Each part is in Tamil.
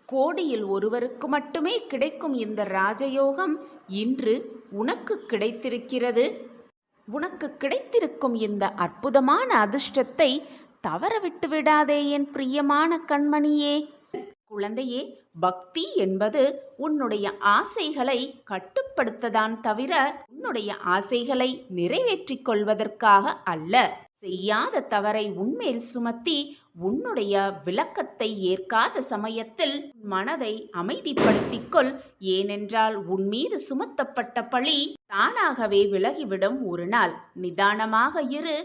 கோடியில் ஒருவருக்கு மட்டுமே கிடைக்கும் இந்த ராஜயோகம் இன்று உனக்கு கிடைத்திருக்கிறது. உனக்கு கிடைத்திருக்கும் இந்த அற்புதமான அதிர்ஷ்டத்தை தவற விட்டு விடாதே என் பிரியமான கண்மணியே. குழந்தையே, பக்தி என்பது உன்னுடைய ஆசைகளை கட்டுப்படுத்ததான் தவிர உன்னுடைய ஆசைகளை நிறைவேற்றிக் கொள்வதற்காக அல்ல. செய்யாத தவறை உன்மேல் சுமத்தி உன்னுடைய விளக்கத்தை ஏற்காத சமயத்தில் மனதை அமைதிப்படுத்திக் கொள். ஏனென்றால் உன் மீது சுமத்தப்பட்ட பழி தானாகவே விலகிவிடும். ஒரு நாள் நிதானமாக இரு,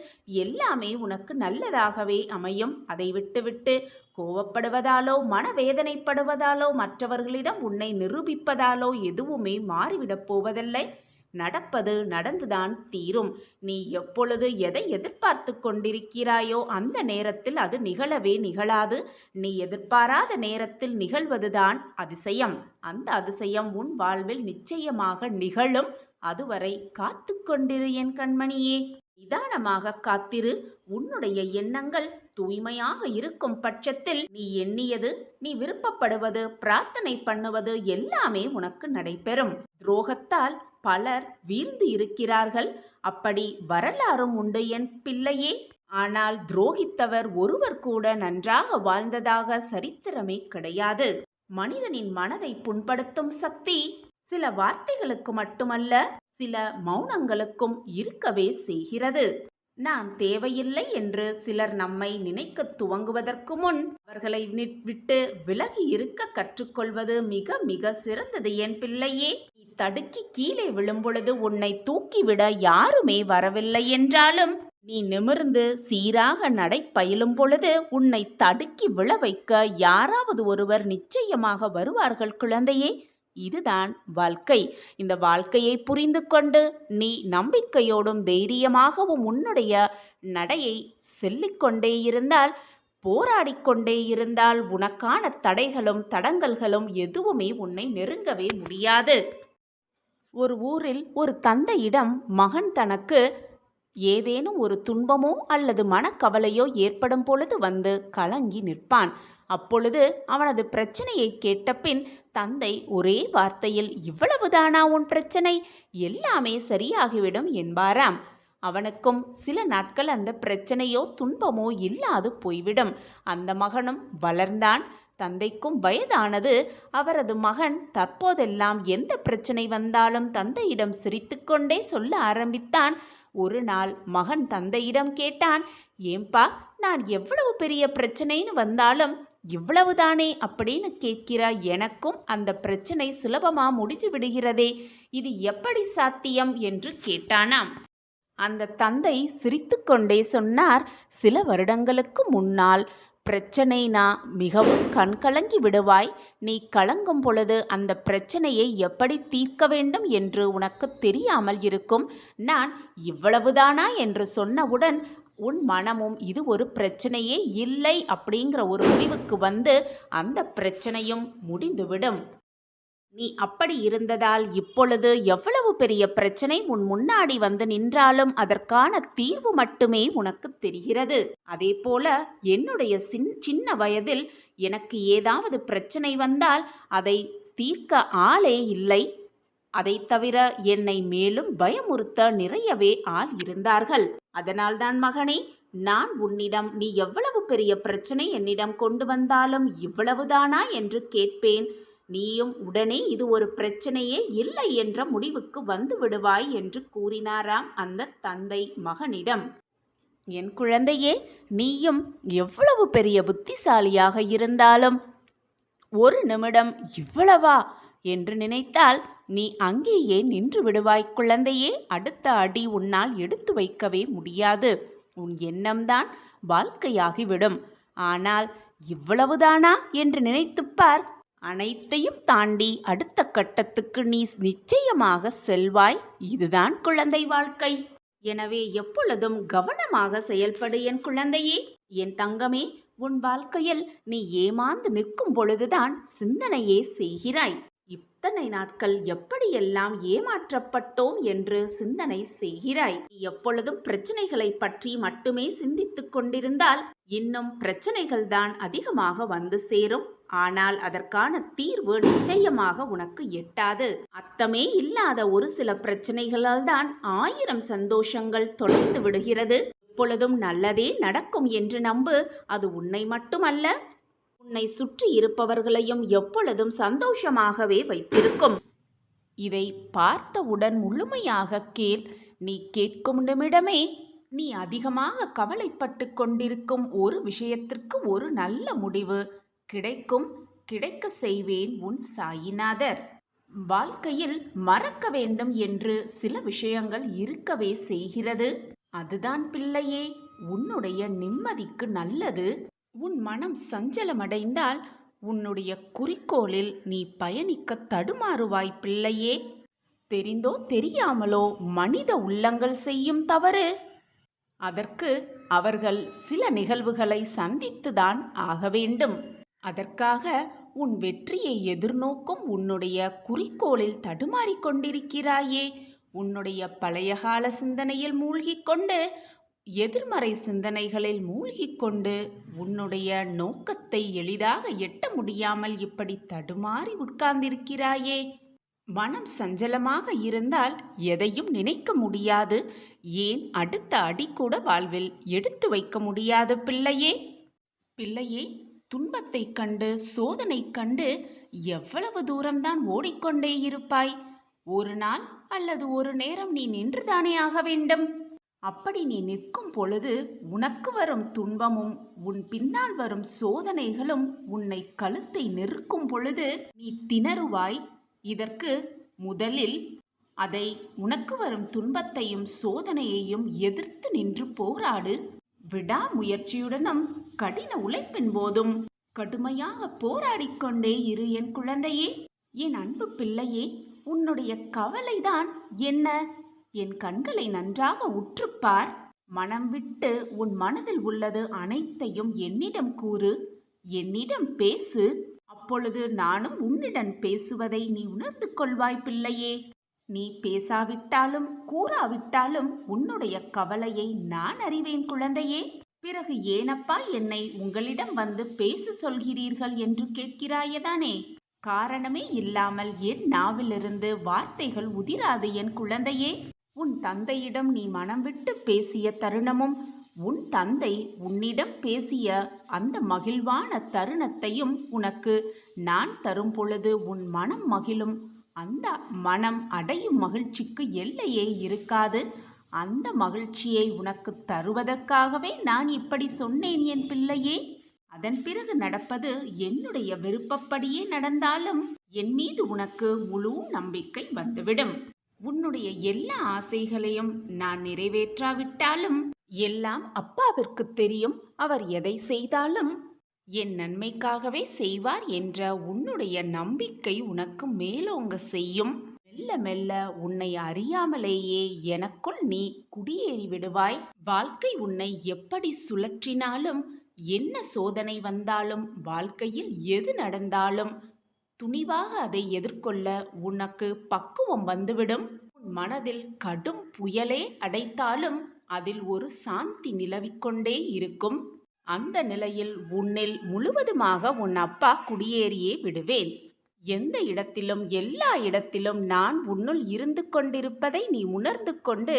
எல்லாமே உனக்கு நல்லதாகவே அமையும். அதை விட்டுவிட்டு கோவப்படுவதாலோ மனவேதனைப்படுவதாலோ மற்றவர்களிடம் உன்னை நிரூபிப்பதாலோ எதுவுமே மாறிவிடப் போவதில்லை. நடப்பது நடந்துதான் தீரும். நீ எப்பொழுது எதை எதிர்பார்த்து கொண்டிருக்கிறாயோ அந்த நேரத்தில் அது நிகழவே நிகழாது. நீ எதிர்பாராத நேரத்தில் நிகழ்வதுதான் அதிசயம். அந்த அதிசயம் உன் வாழ்வில் நிச்சயமாக நிகழும். அதுவரை காத்து கொண்டிரு என் கண்மணியே. நிதானமாக காத்திரு. உன்னுடைய எண்ணங்கள் தூய்மையாக இருக்கும் பட்சத்தில் நீ எண்ணியது, நீ விருப்பப்படுவது, பிரார்த்தனை பண்ணுவது எல்லாமே உனக்கு நடைபெறும். துரோகத்தால் பலர் வீழ்ந்து இருக்கிறார்கள். அப்படி வரலாறும் உண்டு என் பிள்ளையே. ஆனால் துரோகித்தவர் ஒருவர் கூட நன்றாக வாழ்ந்ததாக சரித்திரமே கிடையாது. மனிதனின் மனதை புண்படுத்தும் சக்தி சில வார்த்தைகளுக்கு மட்டுமல்ல, சில மௌனங்களுக்கும் இருக்கவே செய்கிறது. நாம் தேவையில்லை என்று சிலர் நம்மை நினைக்க துவங்குவதற்கு முன் அவர்களை விட்டு விலகி இருக்க கற்றுக்கொள்வது மிக மிக சிறந்தது என் பிள்ளையே. நீ தடுக்கி கீழே விழும்பொழுது உன்னை தூக்கிவிட யாருமே வரவில்லை என்றாலும் நீ நிமிர்ந்து சீராக நடை பயிலும் பொழுது உன்னை தடுக்கி விழ வைக்க யாராவது ஒருவர் நிச்சயமாக வருவார்கள் குழந்தையே. இதுதான் வாழ்க்கை. இந்த வாழ்க்கையை புரிந்து கொண்டு நீ நம்பிக்கையோடும் தைரியமாகவும் உன்னுடைய நடையை செல்லிக்கொண்டே இருந்தால், போராடிக்கொண்டே இருந்தால் உனக்கான தடைகளும் தடங்கல்களும் எதுவுமே உன்னை நெருங்கவே முடியாது. ஒரு ஊரில் ஒரு தந்தையிடம் மகன் தனக்கு ஏதேனும் ஒரு துன்பமோ அல்லது மனக்கவலையோ ஏற்படும் பொழுது வந்து கலங்கி நிற்பான். அப்பொழுது அவனது பிரச்சனையை கேட்டபின் தந்தை ஒரே வார்த்தையில், இவ்வளவுதானா உன் பிரச்சனை, எல்லாமே சரியாகிவிடும் என்பாராம். அவனுக்கும் சில நாட்கள் அந்த பிரச்சனையோ துன்பமோ இல்லாது போய்விடும். அந்த மகனும் வளர்ந்தான். தந்தைக்கும் வயதானது. அவரது மகன் தற்போதெல்லாம் எந்த பிரச்சனை வந்தாலும் தந்தையிடம் சிரித்துக்கொண்டே சொல்ல ஆரம்பித்தான். ஒரு நாள் மகன் தந்தையிடம் கேட்டான், ஏம்பா, நான் எவ்வளவு பெரிய பிரச்சனைன்னு வந்தாலும் இவ்வளவுதானே அப்படின்னு கேட்கிறாய். எனக்கும் அந்த பிரச்சனை சுலபமா முடிஞ்சு விடுகிறதே, இது எப்படி சாத்தியம் என்று கேட்டானாம். அந்த தந்தை சிரித்துக்கொண்டே சொன்னார், சில வருடங்களுக்கு முன்னால் பிரச்சனைனா மிகவும் கண்கலங்கி விடுவாய். நீ கலங்கும் பொழுது அந்த பிரச்சனையை எப்படி தீர்க்க வேண்டும் என்று உனக்கு தெரியாமல் இருக்கும். நான் இவ்வளவுதானா என்று சொன்னவுடன் உன் மனமும் இது ஒரு பிரச்சனையே இல்லை அப்படிங்கிற ஒரு முடிவுக்கு வந்து அந்த பிரச்சனையும் முடிந்துவிடும். நீ அப்படி இருந்ததால் இப்பொழுது எவ்வளவு பெரிய பிரச்சனை உன் முன்னாடி வந்து நின்றாலும் அதற்கான தீர்வு மட்டுமே உனக்கு தெரிகிறது. அதே போல என்னுடைய சின்ன வயதில் எனக்கு ஏதாவது பிரச்சனை வந்தால் அதை தீர்க்க ஆளே இல்லை. அதை தவிர என்னை மேலும் பயமுறுத்த நிறையவே ஆள் இருந்தார்கள். அதனால்தான் மகனே, நான் உன்னிடம் நீ எவ்வளவு பெரிய பிரச்சனை என்னிடம் கொண்டு வந்தாலும் இவ்வளவுதானா என்று கேட்பேன். நீயும் உடனே இது ஒரு பிரச்சனையே இல்லை என்ற முடிவுக்கு வந்து விடுவாய் என்று கூறினாராம் அந்த தந்தை மகனிடம். என் குழந்தையே, நீயும் எவ்வளவு பெரிய புத்திசாலியாக இருந்தாலும் ஒரு நிமிடம் இவ்வளவா என்று நினைத்தால் நீ அங்கேயே நின்று விடுவாய் குழந்தையே. அடுத்த அடி உன்னால் எடுத்து வைக்கவே முடியாது. உன் எண்ணம்தான் வாழ்க்கையாகிவிடும். ஆனால் இவ்வளவுதானா என்று நினைத்துப்பார். அனைத்தையும் தாண்டி அடுத்த கட்டத்துக்கு நீ நிச்சயமாக செல்வாய். இதுதான் குழந்தை வாழ்க்கை. எனவே எப்பொழுதும் கவனமாக செயல்படு என் குழந்தையே. என் தங்கமே, உன் வாழ்க்கையில் நீ ஏமாந்து நிற்கும் பொழுதுதான் சிந்தனையே செய்கிறாய். இத்தனை நாட்கள் எப்படியெல்லாம் ஏமாற்றப்பட்டோம் என்று சிந்தனை செய்கிறாய். நீ எப்பொழுதும் பிரச்சனைகளை பற்றி மட்டுமே சிந்தித்துக் கொண்டிருந்தால் இன்னும் பிரச்சனைகள் தான் அதிகமாக வந்து சேரும். ஆனால் அதற்கான தீர்வு நிச்சயமாக உனக்கு எட்டாது. அர்த்தமே இல்லாத ஒரு சில பிரச்சனைகளால் தான் 1000 சந்தோஷங்கள் தொலைந்து விடுகிறது. எப்பொழுதும் நல்லதே நடக்கும் என்று நம்பு. அது உன்னை மட்டுமல்ல, உன்னை சுற்றி இருப்பவர்களையும் எப்பொழுதும் சந்தோஷமாகவே வைத்திருக்கும். இதை பார்த்தவுடன் முழுமையாக கேள். நீ கேட்கும் நிமிடமே நீ அதிகமாக கவலைப்பட்டு கொண்டிருக்கும் ஒரு விஷயத்திற்கு ஒரு நல்ல முடிவு கிடைக்கும். கிடைக்க செய்வேன் உன் சாயிநாதர். வாழ்க்கையில் மறக்க வேண்டும் என்று சில விஷயங்கள் இருக்கவே செய்கிறது. அதுதான் பிள்ளையே உன்னுடைய நிம்மதிக்கு நல்லது. உன் மனம் சஞ்சலமடைந்தால் உன்னுடைய குறிக்கோளில் நீ பயணிக்க தடுமாறுவாய் பிள்ளையே. தெரிந்தோ தெரியாமலோ மனித உள்ளங்கள் செய்யும் தவறு. அதற்கு அவர்கள் சில நிகழ்வுகளை சந்தித்துதான் ஆக வேண்டும். அதற்காக உன் வெற்றியை எதிர்நோக்கும் உன்னுடைய குறிக்கோளில் தடுமாறிக் கொண்டிருக்கிறாயே. உன்னுடைய பழைய கால சிந்தனையில் மூழ்கிக் கொண்டு, எதிர்மறை சிந்தனைகளில் மூழ்கிக் கொண்டு உன்னுடைய நோக்கத்தை எளிதாக எட்ட முடியாமல் இப்படி தடுமாறி உட்கார்ந்திருக்கிறாயே. மனம் சஞ்சலமாக இருந்தால் எதையும் நினைக்க முடியாது. ஏன் அடுத்த அடி கூட வாழ்வில் எடுத்து வைக்க முடியாது பிள்ளையே. பிள்ளையே, துன்பத்தை கண்டு சோதனை கண்டு எவ்வளவு தூரம்தான் ஓடிக்கொண்டே இருப்பாய்? ஒரு நாள் அல்லது ஒரு நேரம் நீ நின்றுதானே ஆக வேண்டும். அப்படி நீ நிற்கும் பொழுது உனக்கு வரும் துன்பமும் உன் பின்னால் வரும் சோதனைகளும் உன்னை கழுத்தை நெருக்கும் பொழுது நீ திணறுவாய். இதற்கு முதலில் அதை உனக்கு வரும் துன்பத்தையும் சோதனையையும் எதிர்த்து நின்று போராடு. விடாமுயற்சியுடனும் கடின உழைப்பின் போதும் கடுமையாக போராடிக்கொண்டே இரு என் குழந்தையே. என் அன்பு பிள்ளையே, உன்னுடைய கவலைதான் என்ன? என் கண்களை நன்றாக உற்றுப்பார். மனம் விட்டு உன் மனதில் உள்ளது அனைத்தையும் என்னிடம் கூறு, என்னிடம் பேசு. அப்பொழுது நானும் உன்னிடம் பேசுவதை நீ உணர்ந்து கொள்வாய் பிள்ளையே. நீ பேசாவிட்டாலும் கூறாவிட்டாலும் உன்னுடைய கவலையை நான் அறிவேன் குழந்தையே. பிறகு ஏனப்பா என்னை உங்களிடம் வந்து பேச சொல்கிறீர்கள் என்று கேட்கிறாயதானே? காரணமே இல்லாமல் என் நாவிலிருந்து வார்த்தைகள் உதிராது என் குழந்தையே. உன் தந்தையிடம் நீ மனம் விட்டு பேசிய தருணமும் உன் தந்தை உன்னிடம் பேசிய அந்த மகிழ்வான தருணத்தையும் உனக்கு நான் தரும் பொழுது உன் மனம் மகிழும். அந்த மனம் அடையும் மகிழ்ச்சிக்கு எல்லையே இருக்காது. அந்த மகிழ்ச்சியை உனக்கு தருவதற்காகவே நான் இப்படி சொன்னேன் என் பிள்ளையே. அதன் பிறகு நடப்பது என்னுடைய விருப்பப்படியே நடந்தாலும் என் மீது உனக்கு முழு நம்பிக்கை வந்துவிடும். உன்னுடைய எல்லா ஆசைகளையும் நான் நிறைவேற்றாவிட்டாலும் எல்லாம் அப்பாவிற்கு தெரியும். அவர் எதை செய்தாலும் என் நன்மைக்காகவே செய்வார் என்ற உன்னுடைய நம்பிக்கை உனக்கு மேலோங்க செய்யும். மெல்ல மெல்ல உன்னை அறியாமலேயே எனக்குள் நீ குடியேறி விடுவாய். வாழ்க்கை உன்னை எப்படி சுழற்றினாலும், என்ன சோதனை வந்தாலும், வாழ்க்கையில் எது நடந்தாலும் துணிவாக அதை எதிர்கொள்ள உனக்கு பக்குவம் வந்துவிடும். உன் மனதில் கடும் புயலே அடைத்தாலும் அதில் ஒரு சாந்தி நிலவிக்கொண்டே இருக்கும். அந்த நிலையில் உன்னில் முழுவதுமாக உன் அப்பா குடியேறியே விடுவேன். எந்த இடத்திலும் எல்லா இடத்திலும் நான் உன்னுள் இருந்து கொண்டிருப்பதை நீ உணர்ந்து கொண்டு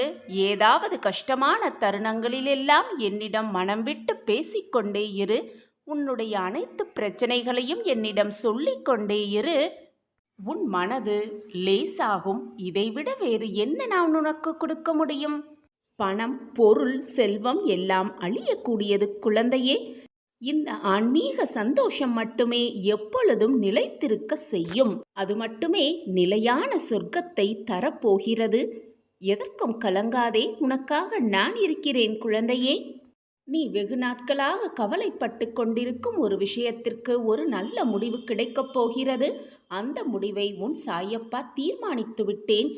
ஏதாவது கஷ்டமான தருணங்களிலெல்லாம் என்னிடம் மனம் விட்டு பேசிக்கொண்டே இரு. உன்னுடைய அனைத்து பிரச்சனைகளையும் என்னிடம் சொல்லிக்கொண்டே இரு. உன் மனது லேசாகும். இதைவிட வேறு என்ன நான் உனக்கு கொடுக்க முடியும்? பணம், பொருள், செல்வம் எல்லாம் அழியக்கூடியது குழந்தையே. இந்த ஆன்மீக சந்தோஷம் மட்டுமே எப்பொழுதும் நிலைத்திருக்க செய்யும். அது மட்டுமே நிலையான சொர்க்கத்தை தரப்போகிறது. எதற்கும் கலங்காதே, உனக்காக நான் இருக்கிறேன் குழந்தையே. நீ வெகு நாட்களாக கவலைப்பட்டு கொண்டிருக்கும் ஒரு விஷயத்திற்கு ஒரு நல்ல முடிவு கிடைக்கப் போகிறது. அந்த முடிவை உன் சாயப்பா தீர்மானித்து விட்டேன்.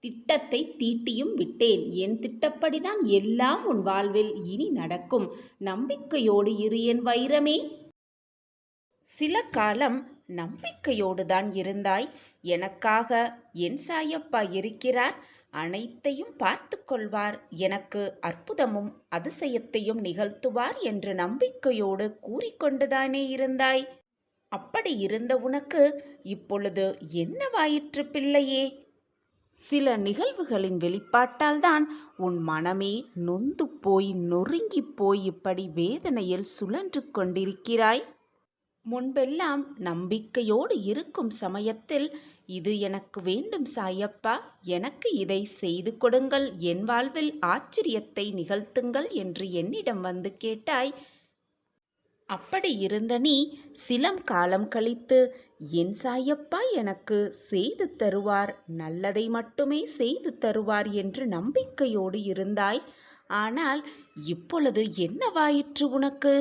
திட்டத்தை தீட்டியும் விட்டேன். என் திட்டப்படிதான் எல்லாம் உன் வாழ்வில் இனி நடக்கும். நம்பிக்கையோடு இரு என் வைரமே. சில காலம் நம்பிக்கையோடு தான் இருந்தாய். எனக்காக என் சாயப்பா இருக்கிறார், அனைத்தையும் பார்த்து கொள்வார், எனக்கு அற்புதமும் அதிசயத்தையும் நிகழ்த்துவார் என்று நம்பிக்கையோடு கூறிக்கொண்டுதானே இருந்தாய். அப்படி இருந்த உனக்கு இப்பொழுது என்னவாயிற்று பிள்ளையே? சில நிகழ்வுகளின் வெளிப்பாட்டால் தான் உன் மனமே நொந்து போய் நொறுங்கிப் போய் இப்படி வேதனையில் சுழன்று கொண்டிருக்கிறாய். முன்பெல்லாம் நம்பிக்கையோடு இருக்கும் சமயத்தில், இது எனக்கு வேண்டும் சாயப்பா, எனக்கு இதை செய்து கொடுங்கள், என் வாழ்வில் ஆச்சரியத்தை நிகழ்த்துங்கள் என்று என்னிடம் வந்து கேட்டாய். அப்படி இருந்த நீ சிலம் காலம் கழித்து, என் சாயப்பா எனக்கு செய்து தருவார், நல்லதை மட்டுமே செய்து தருவார் என்று நம்பிக்கையோடு இருந்தாய். ஆனால் இப்பொழுது என்னவாயிற்று உனக்கு?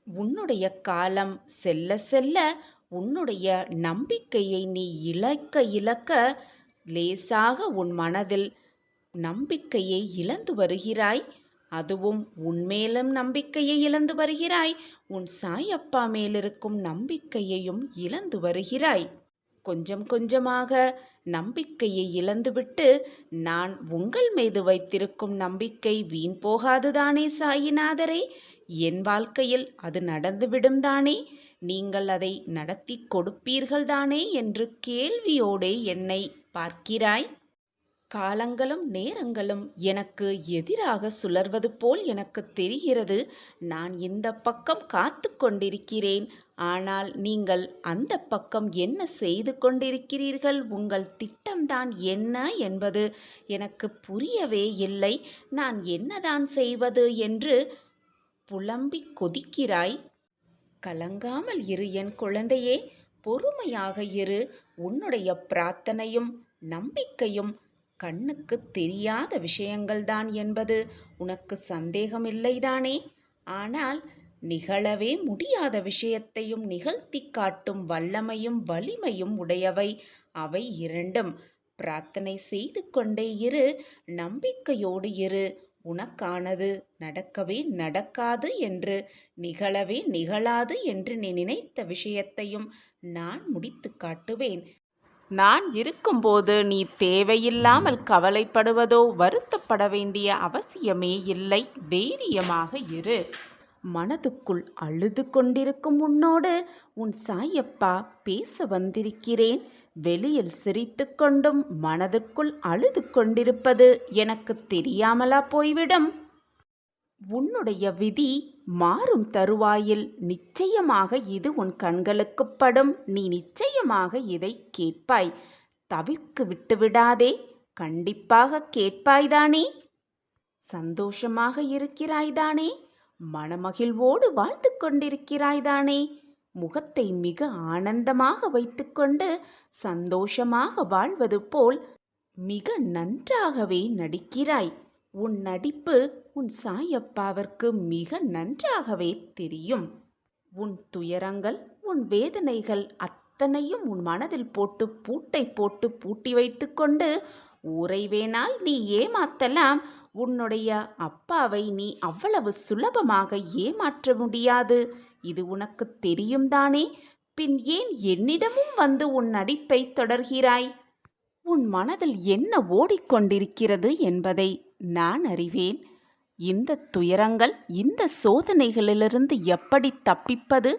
உன்னுடைய காலம் செல்ல செல்ல உன்னுடைய நம்பிக்கையை நீ இழக்க இழக்க லேசாக உன் மனதில் நம்பிக்கையை இழந்து வருகிறாய். அதுவும் உன்மேலும் நம்பிக்கையை இழந்து வருகிறாய், உன் சாயப்பா மேலிருக்கும் நம்பிக்கையையும் இழந்து வருகிறாய். கொஞ்சம் கொஞ்சமாக நம்பிக்கையை இழந்துவிட்டு, நான் உங்கள் மீது வைத்திருக்கும் நம்பிக்கை வீண் போகாதுதானே சாயிநாதரே? என் வாழ்க்கையில் அது நடந்துவிடும் தானே? நீங்கள் அதை நடத்தி கொடுப்பீர்கள் தானே என்று கேள்வியோடே என்னை பார்க்கிறாய். காலங்களும் நேரங்களும் எனக்கு எதிராக சுழல்வது போல் எனக்கு தெரிகிறது. நான் இந்த பக்கம் காத்து கொண்டிருக்கிறேன், ஆனால் நீங்கள் அந்த பக்கம் என்ன செய்து கொண்டிருக்கிறீர்கள்? உங்கள் திட்டம்தான் என்ன என்பது எனக்கு புரியவே இல்லை. நான் என்னதான் செய்வது என்று புலம்பிக் கொதிக்கிறாய். கலங்காமல் இரு என் குழந்தையே, பொறுமையாக இரு. உன்னுடைய பிரார்த்தனையும் நம்பிக்கையும் கண்ணுக்கு தெரியாத விஷயங்கள்தான் என்பது உனக்கு சந்தேகமில்லைதானே? ஆனால் நிகழவே முடியாத விஷயத்தையும் நிகழ்த்தி காட்டும் வல்லமையும் வலிமையும் உடையவை அவை இரண்டும். பிரார்த்தனை செய்து கொண்டே இரு, நம்பிக்கையோடு இரு. உனக்கானது நடக்கவே நடக்காது என்று, நிகழவே நிகழாது என்று நீ நினைத்த விஷயத்தையும் நான் முடித்து காட்டுவேன். நான் இருக்கும்போது நீ தேவையில்லாமல் கவலைப்படுவதோ வருத்தப்பட வேண்டிய அவசியமே இல்லை. தைரியமாக இரு. மனதுக்குள் அழுது கொண்டிருக்கும் உன்னோடு உன் சாயப்பா பேச வந்திருக்கிறேன். வெளியில் சிரித்து கொண்டும் மனதுக்குள் அழுது கொண்டிருப்பது எனக்கு தெரியாமலா போய்விடும்? உன்னுடைய விதி மாறும் தருவாயில் நிச்சயமாக இது உன் கண்களுக்கு படும். நீ நிச்சயமாக இதை கேட்பாய். தவிர்க்கு விட்டுவிடாதே. கண்டிப்பாக கேட்பாய்தானே? சந்தோஷமாக இருக்கிறாய்தானே? மனமகிழ்வோடு வாழ்ந்து கொண்டிருக்கிறாய்தானே? முகத்தை மிக ஆனந்தமாக வைத்துக்கொண்டு சந்தோஷமாக வாழ்வது போல் மிக நன்றாகவே நடிக்கிறாய். உன் நடிப்பு உன் சாயப்பாவிற்கு மிக நன்றாகவே தெரியும். உன் துயரங்கள், உன் வேதனைகள் அத்தனையும் உன் மனதில் போட்டு பூட்டை போட்டு பூட்டி வைத்துக்கொண்டு ஊரை வேணால் நீ ஏமாத்தலாம். உன்னுடைய அப்பாவை நீ அவ்வளவு சுலபமாக ஏமாற்ற முடியாது. இது உனக்கு தெரியும் தானே? பின் ஏன் என்னிடமும் வந்து உன் நடிப்பை தொடர்கிறாய்? உன் மனதில் என்ன ஓடிக்கொண்டிருக்கிறது என்பதை நான் அறிவேன். இந்த துயரங்கள், இந்த சோதனைகளிலிருந்து எப்படி தப்பிப்பது,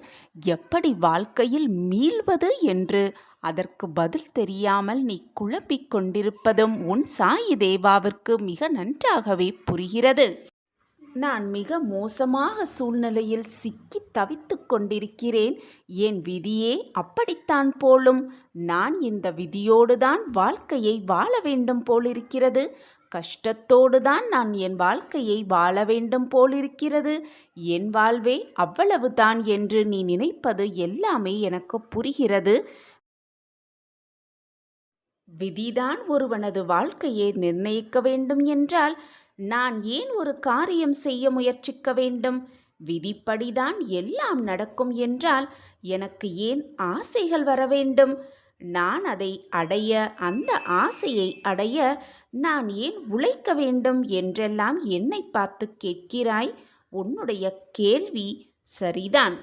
எப்படி வாழ்க்கையில் மீள்வது என்று அதற்கு பதில் தெரியாமல் நீ குழம்பிக் கொண்டிருப்பதும் உன் சாயி தேவாவிற்கு மிக நன்றாகவே புரிகிறது. நான் மிக மோசமாக சூழ்நிலையில் சிக்கி தவித்துக் கொண்டிருக்கிறேன். என் விதியே அப்படித்தான் போலும். நான் இந்த விதியோடுதான் வாழ்க்கையை வாழ வேண்டும் போலிருக்கிறது. கஷ்டத்தோடுதான் நான் என் வாழ்க்கையை வாழ வேண்டும் போலிருக்கிறது. என் வாழ்வே அவ்வளவுதான் என்று நீ நினைப்பது எல்லாமே எனக்கு புரிகிறது. விதிதான் ஒருவனது வாழ்க்கையை நிர்ணயிக்க வேண்டும் என்றால் நான் ஏன் ஒரு காரியம் செய்ய முயற்சிக்க வேண்டும்? விதிப்படிதான் எல்லாம் நடக்கும் என்றால் எனக்கு ஏன் ஆசைகள் வர வேண்டும்? நான் அதை அடைய, அந்த ஆசையை அடைய நான் ஏன் உழைக்க வேண்டும் என்றெல்லாம் என்னை பார்த்து கேட்கிறாய். உன்னுடைய கேள்வி சரிதான்.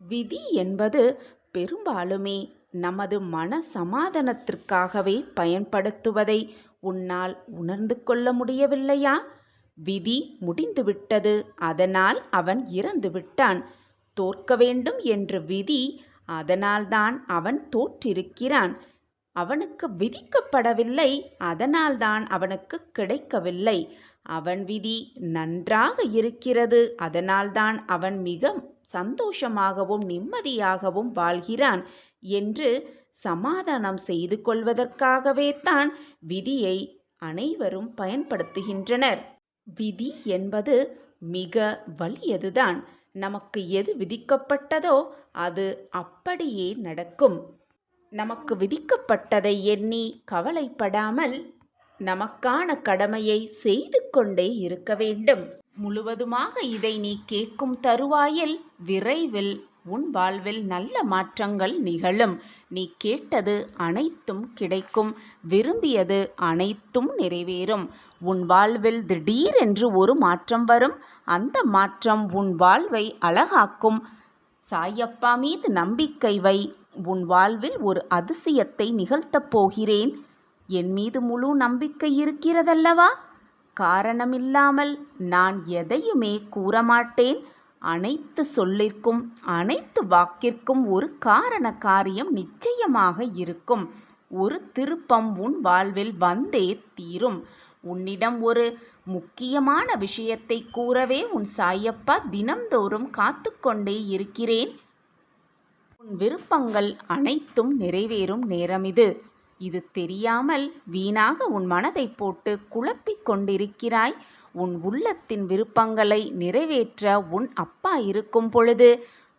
விதி என்பது பெரும்பாலுமே நமது மன சமாதானத்திற்காகவே பயன்படுத்துவதை உன்னால் உணர்ந்து கொள்ள முடியவில்லையா? விதி முடிந்துவிட்டது, அதனால் அவன் இறந்து விட்டான். தோற்க வேண்டும் என்று விதி. அதனால்தான் அவன் தோற்றிருக்கிறான். அவனுக்கு விதிக்கப்படவில்லை, அதனால்தான் அவனுக்கு கிடைக்கவில்லை. அவன் விதி நன்றாக இருக்கிறது, அதனால்தான் அவன் மிக சந்தோஷமாகவும் நிம்மதியாகவும் வாழ்கிறான் என்று சமாதானம் செய்து கொள்வதற்காகவே தான் விதியை அனைவரும் பயன்படுத்துகின்றனர். விதி என்பது மிக வலியதுதான். நமக்கு எது விதிக்கப்பட்டதோ அது அப்படியே நடக்கும். நமக்கு விதிக்கப்பட்டதை எண்ணி கவலைப்படாமல் நமக்கான கடமையை செய்து கொண்டே இருக்க வேண்டும். முழுவதுமாக இதை நீ கேட்கும் தருவாயில் விரைவில் உன் வாழ்வில் நல்ல மாற்றங்கள் நிகழும். நீ கேட்டது அனைத்தும் கிடைக்கும், விரும்பியது அனைத்தும் நிறைவேறும். உன் வாழ்வில் திடீரென்று ஒரு மாற்றம் வரும். அந்த மாற்றம் உன் வாழ்வை அழகாக்கும். சாயப்பா மீது நம்பிக்கை வை. உன் வாழ்வில் ஒரு அதிசயத்தை நிகழ்த்தப் போகிறேன். என் மீது முழு நம்பிக்கை இருக்கிறதல்லவா? காரணமில்லாமல் நான் எதையுமே கூறமாட்டேன். அனைத்து சொல்லிற்கும் அனைத்து வாக்கிற்கும் ஒரு காரண காரியம் நிச்சயமாக இருக்கும். ஒரு திருப்பம் உன் வாழ்வில் வந்தே தீரும். உன்னிடம் ஒரு முக்கியமான விஷயத்தை கூறவே உன் சாயப்பா தினம்தோறும் காத்து கொண்டே இருக்கிறேன். உன் விருப்பங்கள் அனைத்தும் நிறைவேறும் நேரம் இது. இது தெரியாமல் வீணாக உன் மனதை போட்டு குழப்பிக் கொண்டிருக்கிறாய். உன் உள்ளத்தின் விருப்பங்களை நிறைவேற்ற உன் அப்பா இருக்கும் பொழுது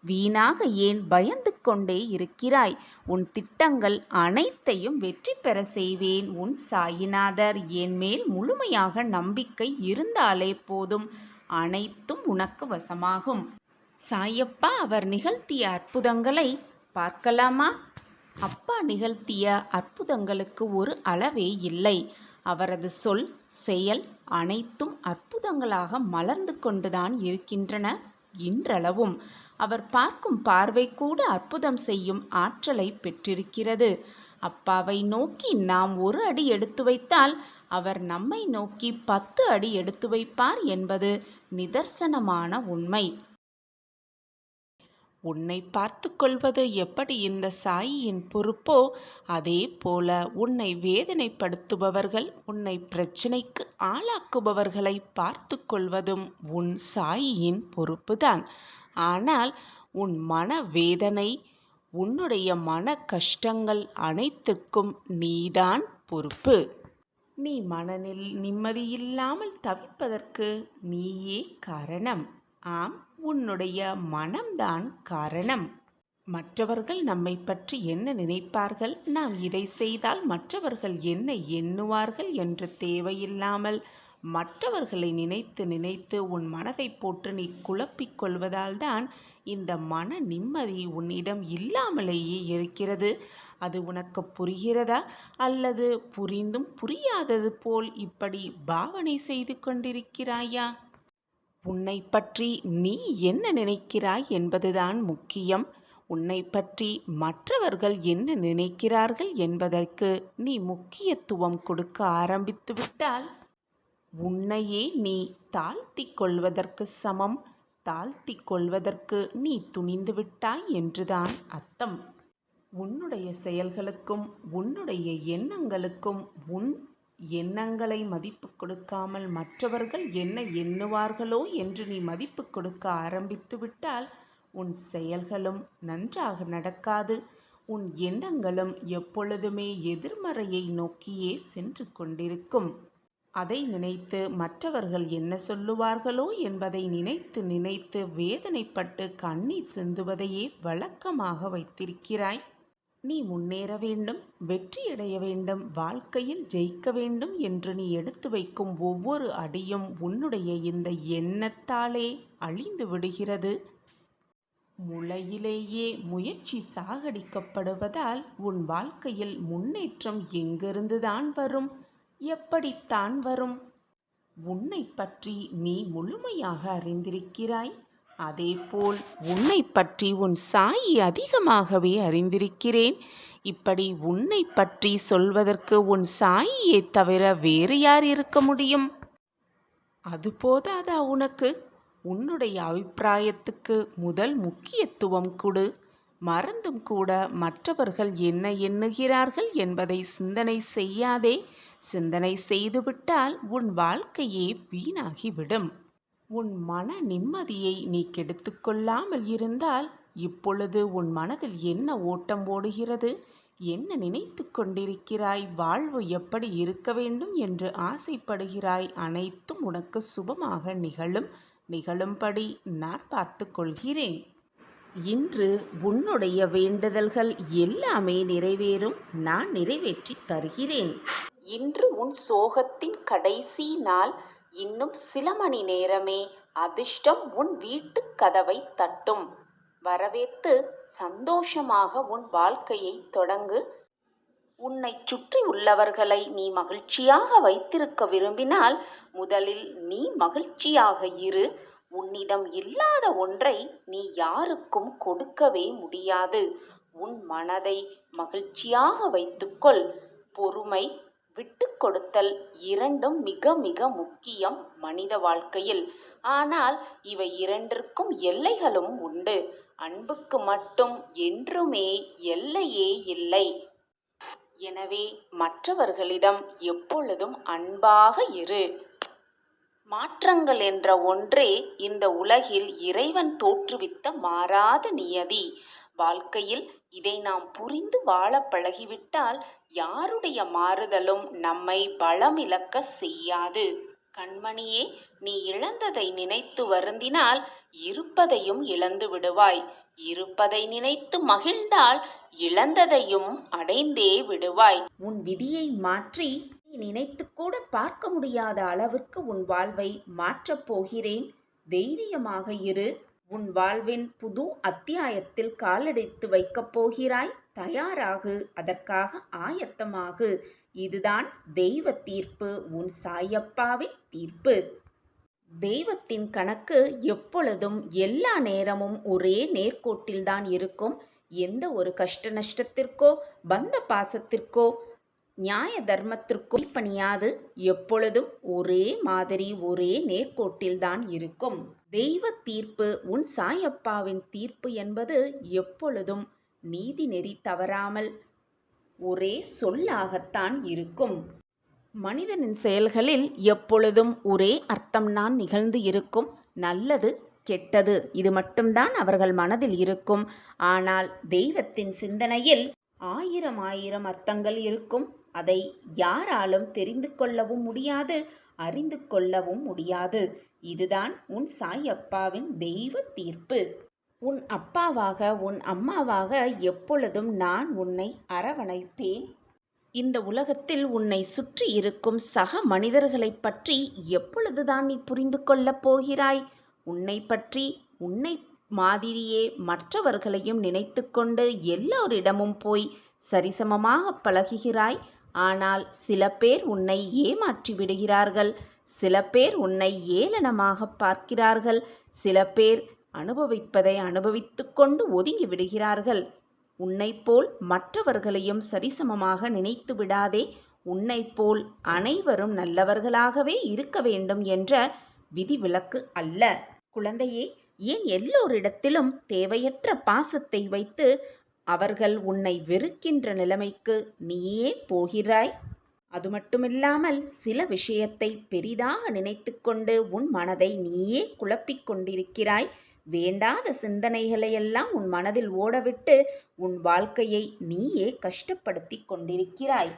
வீணாக ஏன் பயந்து கொண்டே இருக்கிறாய்? உன் திட்டங்கள் அனைத்தையும் வெற்றி பெற செய்வேன். உன் சாயிநாதர் என் மேல் முழுமையாக நம்பிக்கை இருந்தாலே போதும், அனைத்தும் உனக்கு வசமாகும். சாயப்பா அவர் நிகழ்த்திய அற்புதங்களை பார்க்கலாமா? அப்பா நிகழ்த்திய அற்புதங்களுக்கு ஒரு அளவே இல்லை. அவரது சொல், செயல் அனைத்தும் அற்புதங்களாக மலர்ந்து கொண்டுதான் இருக்கின்றன. இன்றளவும் அவர் பார்க்கும் பார்வை கூட அற்புதம் செய்யும் ஆற்றலை பெற்றிருக்கிறது. அப்பாவை நோக்கி நாம் ஒரு அடி எடுத்து வைத்தால் அவர் நம்மை நோக்கி 10 அடி எடுத்து வைப்பார் என்பது நிதர்சனமான உண்மை. உன்னை பார்த்து கொள்வது எப்படி இந்த சாயியின் பொறுப்போ, அதே போல உன்னை வேதனைப்படுத்துபவர்கள், உன்னை பிரச்சனைக்கு ஆளாக்குபவர்களை பார்த்து கொள்வதும் உன் சாயியின் பொறுப்புதான். ஆனால் உன் மன வேதனை, உன்னுடைய மன கஷ்டங்கள் அனைத்துக்கும் நீதான் பொறுப்பு. நீ மனநில் நிம்மதியில்லாமல் தவிப்பதற்கு நீயே காரணம். ஆம், உன்னுடைய மனம்தான் காரணம். மற்றவர்கள் நம்மை பற்றி என்ன நினைப்பார்கள், நாம் இதை செய்தால் மற்றவர்கள் என்ன எண்ணுவார்கள் என்று தேவையில்லாமல் மற்றவர்களை நினைத்து நினைத்து உன் மனதை போட்டு நீ குழப்பிக் கொள்வதால் தான் இந்த மன நிம்மதி உன்னிடம் இல்லாமலேயே இருக்கிறது. அது உனக்கு புரிகிறதா? அல்லது புரிந்தும் புரியாதது போல் இப்படி பாவனை செய்து கொண்டிருக்கிறாயா? உன்னை பற்றி நீ என்ன நினைக்கிறாய் என்பதுதான் முக்கியம். உன்னை பற்றி மற்றவர்கள் என்ன நினைக்கிறார்கள் என்பதற்கு நீ முக்கியத்துவம் கொடுக்க ஆரம்பித்து விட்டால் உன்னையே நீ தாழ்த்தி கொள்வதற்கு சமம். தாழ்த்தி கொள்வதற்கு நீ துணிந்து விட்டாய் என்றுதான் அர்த்தம். உன்னுடைய செயல்களுக்கும் உன்னுடைய எண்ணங்களுக்கும் உன் எண்ணங்களை மதிப்பு கொடுக்காமல் மற்றவர்கள் என்ன எண்ணுவார்களோ என்று நீ மதிப்பு கொடுக்க ஆரம்பித்து விட்டால் உன் செயல்களும் நன்றாக நடக்காது. உன் எண்ணங்களும் எப்பொழுதுமே எதிர்மறையை நோக்கியே சென்று கொண்டிருக்கும். அதை நினைத்து மற்றவர்கள் என்ன சொல்லுவார்களோ என்பதை நினைத்து நினைத்து வேதனைப்பட்டு கண்ணீர் சிந்துவதையே வழக்கமாக வைத்திருக்கிறாய். நீ முன்னேற வேண்டும், வெற்றியடைய வேண்டும், வாழ்க்கையில் ஜெயிக்க வேண்டும் என்று நீ எடுத்து வைக்கும் ஒவ்வொரு அடியும் உன்னுடைய இந்த எண்ணத்தாலே அழிந்து விடுகிறது. முளையிலேயே முயற்சி சாகடிக்கப்படுவதால் உன் வாழ்க்கையில் முன்னேற்றம் எங்கிருந்துதான் வரும்? எப்படித்தான் வரும்? உன்னை பற்றி நீ முழுமையாக அறிந்திருக்கிறாய். அதேபோல் உன்னை பற்றி உன் சாயி அதிகமாகவே அறிந்திருக்கிறேன். இப்படி உன்னை பற்றி சொல்வதற்கு உன் சாயியை தவிர வேறு யார் இருக்க முடியும்? அது போதாதா உனக்கு? உன்னுடைய அபிப்பிராயத்துக்கு முதல் முக்கியத்துவம் கொடு. மறந்தும் கூட மற்றவர்கள் என்ன எண்ணுகிறார்கள் என்பதை சிந்தனை செய்யாதே. சிந்தனை செய்துவிட்டால் உன் வாழ்க்கையே வீணாகிவிடும். உன் மன நிம்மதியை நீ கெடுத்துக் கொள்ளாமல் இருந்தால் இப்பொழுது உன் மனதில் என்ன ஓட்டம் ஓடுகிறது, என்ன நினைத்து கொண்டிருக்கிறாய், வாழ்வு எப்படி இருக்க வேண்டும் என்று ஆசைப்படுகிறாய், அனைத்தும் உனக்கு சுபமாக நிகழும்படி நான் பார்த்து கொள்கிறேன். இன்று உன்னுடைய வேண்டுதல்கள் எல்லாமே நிறைவேறும். நான் நிறைவேற்றி தருகிறேன். இன்று உன் சோகத்தின் கடைசி நாள். இன்னும் சில மணி நேரமே அதிர்ஷ்டம் உன் வீட்டு கதவை தட்டும். வரவேற்று சந்தோஷமாக உன் வாழ்க்கையை தொடங்கு. உன்னை சுற்றி உள்ளவர்களை நீ மகிழ்ச்சியாக வைத்திருக்க விரும்பினால் முதலில் நீ மகிழ்ச்சியாக இரு. உன்னிடம் இல்லாத ஒன்றை நீ யாருக்கும் கொடுக்கவே முடியாது. உன் மனதை மகிழ்ச்சியாக வைத்துக்கொள். பொறுமை, விட்டு கொடுத்தல் இரண்டும் மிக மிக முக்கியம் மனித வாழ்க்கையில். ஆனால் இவை இரண்டிற்கும் எல்லைகளும் உண்டு. அன்புக்கு மட்டும் என்றுமே எல்லையே இல்லை. எனவே மற்றவர்களிடம் எப்பொழுதும் அன்பாக இரு. மாற்றங்கள் என்ற ஒன்றே இந்த உலகில் இறைவன் தோற்றுவித்த மாறாத நியதி. வாழ்க்கையில் இதை நாம் புரிந்து வாழ பழகிவிட்டால் யாருடைய மாறுதலும் நம்மை பலமிழக்க செய்யாது. கண்மணியே, நீ இழந்ததை நினைத்து வருந்தினால் இருப்பதையும் இழந்து விடுவாய். இருப்பதை நினைத்து மகிழ்ந்தால் இழந்ததையும் அடைந்தே விடுவாய். உன் விதியை மாற்றி நீ நினைத்து கூட பார்க்க முடியாத அளவிற்கு உன் வாழ்வை மாற்றப் போகிறேன். தைரியமாக இரு. உன் வாழ்வின் புது அத்தியாயத்தில் காலெடுத்து வைக்கப் போகிறாய். தயாராகு. அதற்காக ஆயத்தமாகு. இதுதான் தெய்வ தீர்ப்பு, உன் சாயப்பாவின் தீர்ப்பு. தெய்வத்தின் கணக்கு எப்பொழுதும் எல்லா நேரமும் ஒரே நேர்கோட்டில்தான் இருக்கும். எந்த ஒரு கஷ்ட நஷ்டத்திற்கோ பந்த பாசத்திற்கோ நியாய தர்மத்திற்கோ பணியாது. எப்பொழுதும் ஒரே மாதிரி ஒரே நேர்கோட்டில்தான் இருக்கும். தெய்வ தீர்ப்பு, உன் சாயப்பாவின் தீர்ப்பு என்பது எப்பொழுதும் நீதி நெறி தவறாமல் ஒரே சொல்லாகத்தான் இருக்கும். மனிதனின் செயல்களில் எப்பொழுதும் ஒரே அர்த்தம்தான் நிகழ்ந்து இருக்கும். நல்லது, கெட்டது, இது மட்டும்தான் அவர்கள் மனதில் இருக்கும். ஆனால் தெய்வத்தின் சிந்தனையில் ஆயிரம் அர்த்தங்கள் இருக்கும். அதை யாராலும் தெரிந்து கொள்ளவும் முடியாது, அறிந்து கொள்ளவும் முடியாது. இதுதான் உன் சாயப்பாவின் தெய்வ தீர்ப்பு. உன் அப்பாவாக உன் அம்மாவாக எப்பொழுதும் நான் உன்னை அரவணைப்பேன். இந்த உலகத்தில் உன்னை சுற்றி இருக்கும் சக மனிதர்களைப் பற்றி எப்பொழுதுதான் நீ புரிந்து கொள்ளப் போகிறாய்? உன்னை பற்றி உன்னை மாதிரியே மற்றவர்களையும் நினைத்து கொண்டு எல்லோரிடமும் போய் சரிசமமாக பழகுகிறாய். ஆனால் சில பேர் உன்னை ஏமாற்றி விடுகிறார்கள். சில பேர் உன்னை ஏளனமாக பார்க்கிறார்கள். சில பேர் அனுபவிப்பதை அனுபவித்து கொண்டு ஒதுங்கி விடுகிறார்கள். உன்னைப்போல் மற்றவர்களையும் சரிசமமாக நினைத்து விடாதே. உன்னைப்போல் அனைவரும் நல்லவர்களாகவே இருக்க வேண்டும் என்ற விதிவிலக்கு அல்ல. குழந்தையே, ஏன் எல்லோரிடத்திலும் தேவையற்ற பாசத்தை வைத்து அவர்கள் உன்னை வெறுக்கின்ற நிலைமைக்கு நீயே போகிறாய்? அது மட்டுமில்லாமல் சில விஷயத்தை பெரிதாக நினைத்து கொண்டு உன் மனதை நீயே குழப்பிக் கொண்டிருக்கிறாய். வேண்டாத சிந்தனைகளையெல்லாம் உன் மனதில் ஓடவிட்டு உன் வாழ்க்கையை நீயே கஷ்டப்படுத்தி கொண்டிருக்கிறாய்.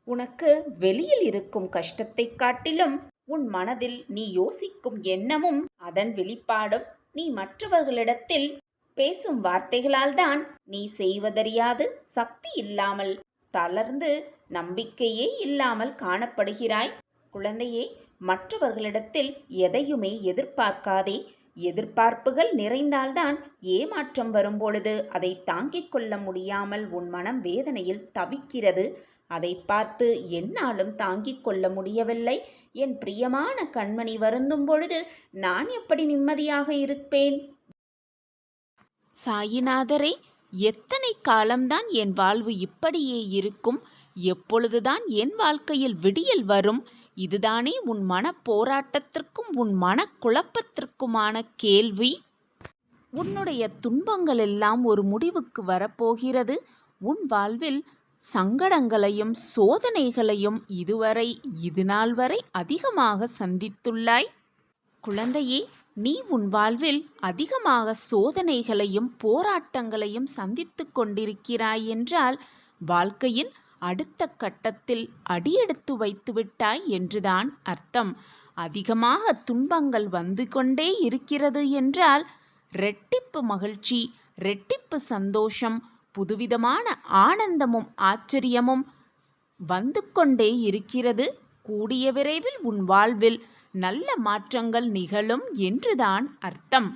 உனக்கு வெளியில் இருக்கும் கஷ்டத்தை காட்டிலும் உன் மனதில் நீ யோசிக்கும் எண்ணமும் அதன் வெளிப்பாடும் நீ மற்றவர்களிடத்தில் பேசும் வார்த்தைகளால் தான். நீ செய்வதறியாது சக்தி இல்லாமல் தளர்ந்து நம்பிக்கையே இல்லாமல் காணப்படுகிறாய். குழந்தையே, மற்றவர்களிடத்தில் எதையுமே எதிர்பார்க்காதே. எதிர்பார்ப்புகள் நிறைந்தால்தான் ஏமாற்றம் வரும்பொழுது அதை தாங்கிக் கொள்ள முடியாமல் உன் மனம் வேதனையில் தவிக்கிறது. அதை பார்த்து என்னாலும் தாங்கிக் கொள்ள முடியவில்லை, என் பிரியமான கண்மணி வருந்தும் பொழுது நான் எப்படி நிம்மதியாக இருப்பேன்? சாயிநாதரே, எத்தனை காலம்தான் என் வாழ்வு இப்படியே இருக்கும்? எப்பொழுதுதான் என் வாழ்க்கையில் விடியல் வரும்? இதுதானே உன் மனப் போராட்டத்திற்கும் உன் மனக்குழப்பத்திற்குமான கேள்வி? உன்னுடைய துன்பங்கள் எல்லாம் ஒரு முடிவுக்கு வரப்போகிறது. உன் வாழ்வில் சங்கடங்களையும் சோதனைகளையும் இதுநாள் வரை அதிகமாக சந்தித்துள்ளாய். குழந்தையே, நீ உன் வாழ்வில் அதிகமாக சோதனைகளையும் போராட்டங்களையும் சந்தித்துக் கொண்டிருக்கிறாய் என்றால் வாழ்க்கையின் அடுத்த கட்டத்தில் அடியெடுத்து வைத்துவிட்டாய் என்றுதான் அர்த்தம். அதிகமாக துன்பங்கள் வந்து கொண்டே இருக்கிறது என்றால் ரெட்டிப்பு மகிழ்ச்சி, ரெட்டிப்பு சந்தோஷம், புதுவிதமான ஆனந்தமும் ஆச்சரியமும் வந்து கொண்டே இருக்கிறது. கூடிய விரைவில் உன் வாழ்வில் நல்ல மாற்றங்கள் நிகழும் என்றுதான் அர்த்தம்.